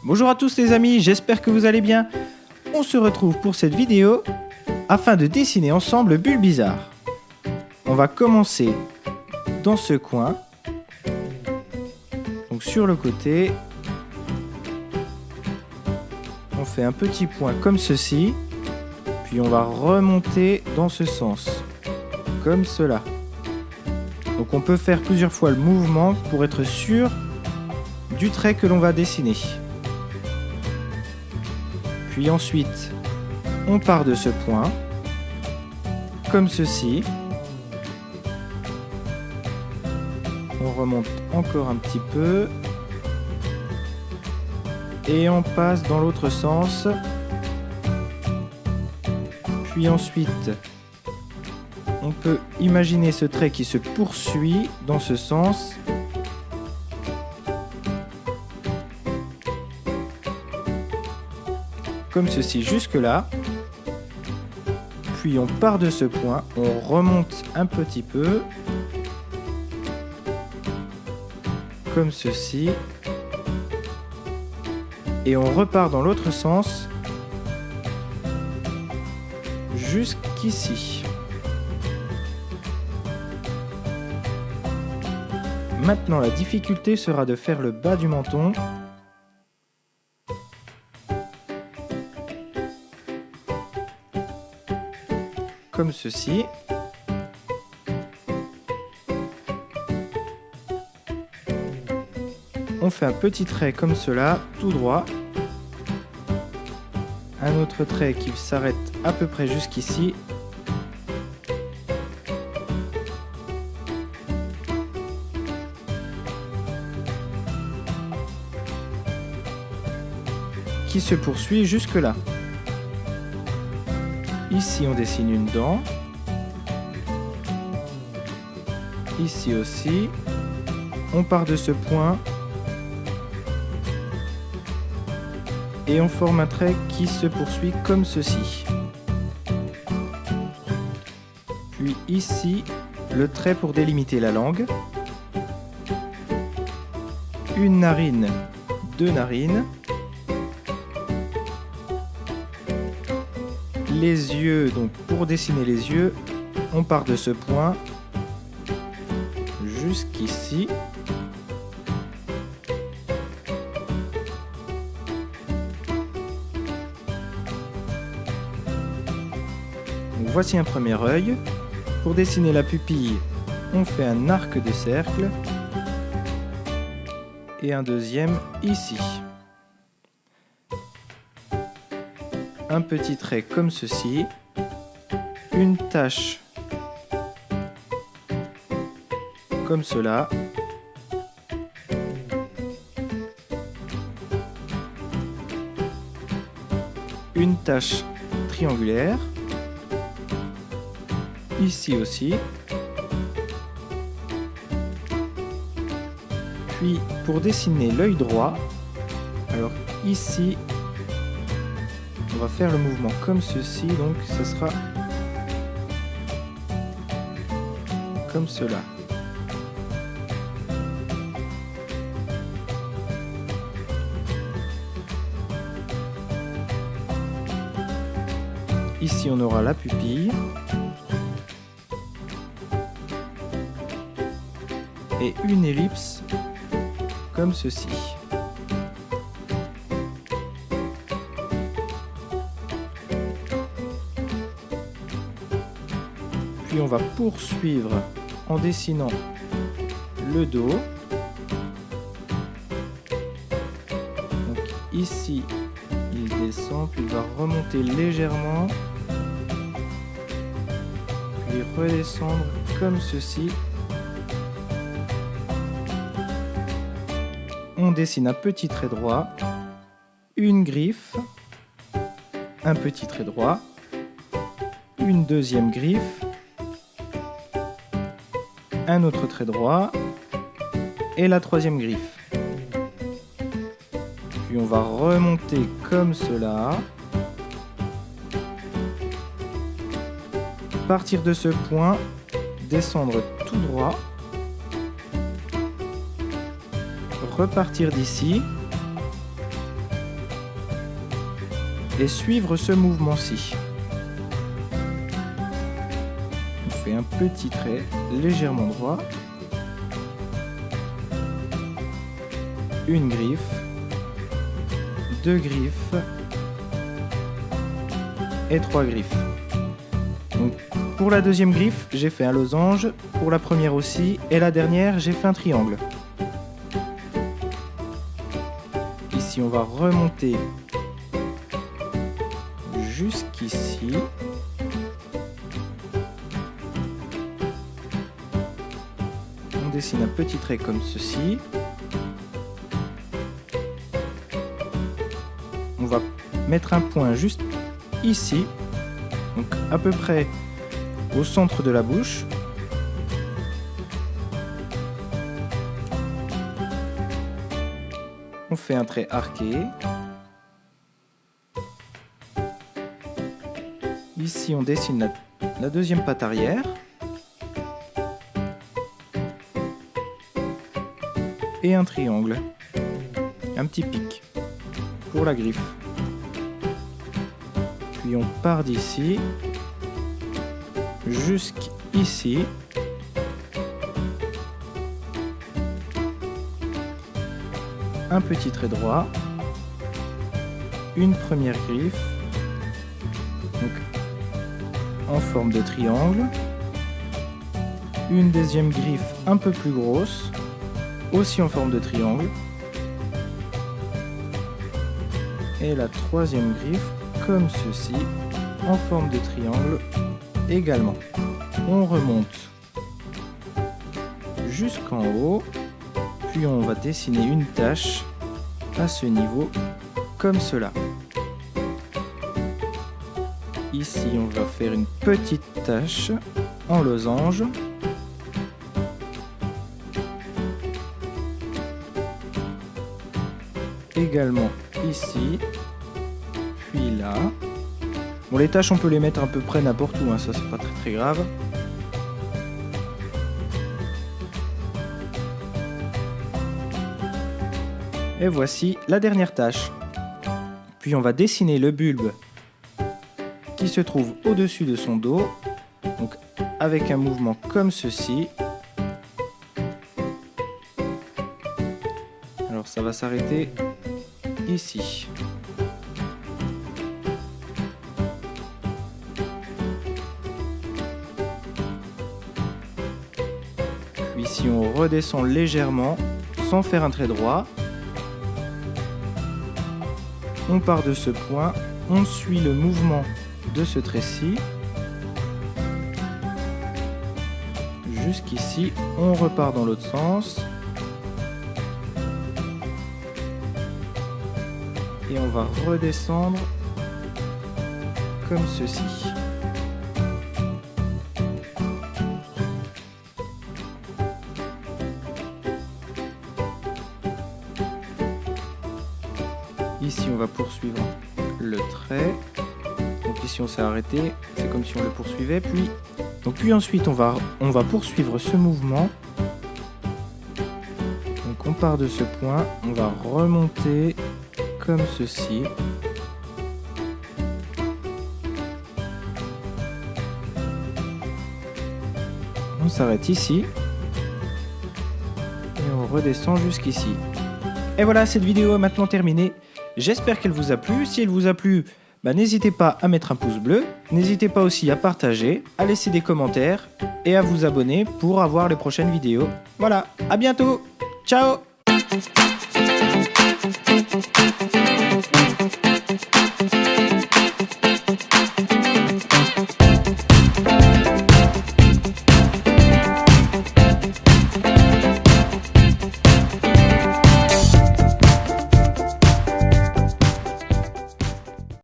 Bonjour à tous les amis, j'espère que vous allez bien. On se retrouve pour cette vidéo afin de dessiner ensemble Bulle Bizarre. On va commencer dans ce coin, donc sur le côté. On fait un petit point comme ceci, puis on va remonter dans ce sens, comme cela. Donc on peut faire plusieurs fois le mouvement pour être sûr du trait que l'on va dessiner. Puis ensuite, on part de ce point, comme ceci. On remonte encore un petit peu. Et on passe dans l'autre sens. Puis ensuite, on peut imaginer ce trait qui se poursuit dans ce sens. Comme ceci jusque là. Puis on part de ce point, on remonte un petit peu. Comme ceci. Et on repart dans l'autre sens. Jusqu'ici. Maintenant, la difficulté sera de faire le bas du menton. Comme ceci. On fait un petit trait comme cela, tout droit. Un autre trait qui s'arrête à peu près jusqu'ici. Qui se poursuit jusque là. Ici on dessine une dent. Ici aussi. On part de ce point. Et on forme un trait qui se poursuit comme ceci. Puis ici, le trait pour délimiter la langue. Une narine, deux narines. Les yeux, donc pour dessiner les yeux, on part de ce point jusqu'ici. Donc voici un premier œil. Pour dessiner la pupille, on fait un arc de cercle et un deuxième ici. Un petit trait comme ceci, une tache comme cela, une tache triangulaire, ici aussi, puis pour dessiner l'œil droit, alors ici, on va faire le mouvement comme ceci, donc ce sera comme cela. Ici on aura la pupille. Et une ellipse comme ceci. Puis on va poursuivre en dessinant le dos. Donc ici, il descend, puis il va remonter légèrement, puis redescendre comme ceci. On dessine un petit trait droit, une griffe, un petit trait droit, une deuxième griffe, un autre trait droit et la troisième griffe. Puis on va remonter comme cela. Partir de ce point, descendre tout droit. Repartir d'ici et suivre ce mouvement-ci. On fait un petit trait légèrement droit, une griffe, deux griffes et trois griffes. Donc, pour la deuxième griffe, j'ai fait un losange, pour la première aussi, et la dernière, j'ai fait un triangle. Ici, on va remonter jusqu'ici. On dessine un petit trait comme ceci. On va mettre un point juste ici, donc à peu près au centre de la bouche. On fait un trait arqué. Ici, on dessine la deuxième patte arrière. Et un triangle. Un petit pic pour la griffe. Puis on part d'ici jusqu'ici. Un petit trait droit, une première griffe, donc en forme de triangle, une deuxième griffe un peu plus grosse, aussi en forme de triangle, et la troisième griffe comme ceci, en forme de triangle également. On remonte jusqu'en haut. Puis on va dessiner une tache à ce niveau, comme cela. Ici, on va faire une petite tache en losange. Également ici, puis là. Bon, les taches, on peut les mettre à peu près n'importe où, hein, ça c'est pas très grave. Et voici la dernière tâche. Puis on va dessiner le bulbe qui se trouve au-dessus de son dos, donc avec un mouvement comme ceci. Alors ça va s'arrêter ici. Puis si on redescend légèrement, sans faire un trait droit, on part de ce point, on suit le mouvement de ce trait-ci. Jusqu'ici, on repart dans l'autre sens. Et on va redescendre comme ceci. Ici, on va poursuivre le trait. Donc ici, on s'est arrêté. C'est comme si on le poursuivait. Puis ensuite, on va poursuivre ce mouvement. Donc on part de ce point. On va remonter comme ceci. On s'arrête ici. Et on redescend jusqu'ici. Et voilà, cette vidéo est maintenant terminée. J'espère qu'elle vous a plu. Si elle vous a plu, n'hésitez pas à mettre un pouce bleu. N'hésitez pas aussi à partager, à laisser des commentaires et à vous abonner pour avoir les prochaines vidéos. Voilà, à bientôt. Ciao.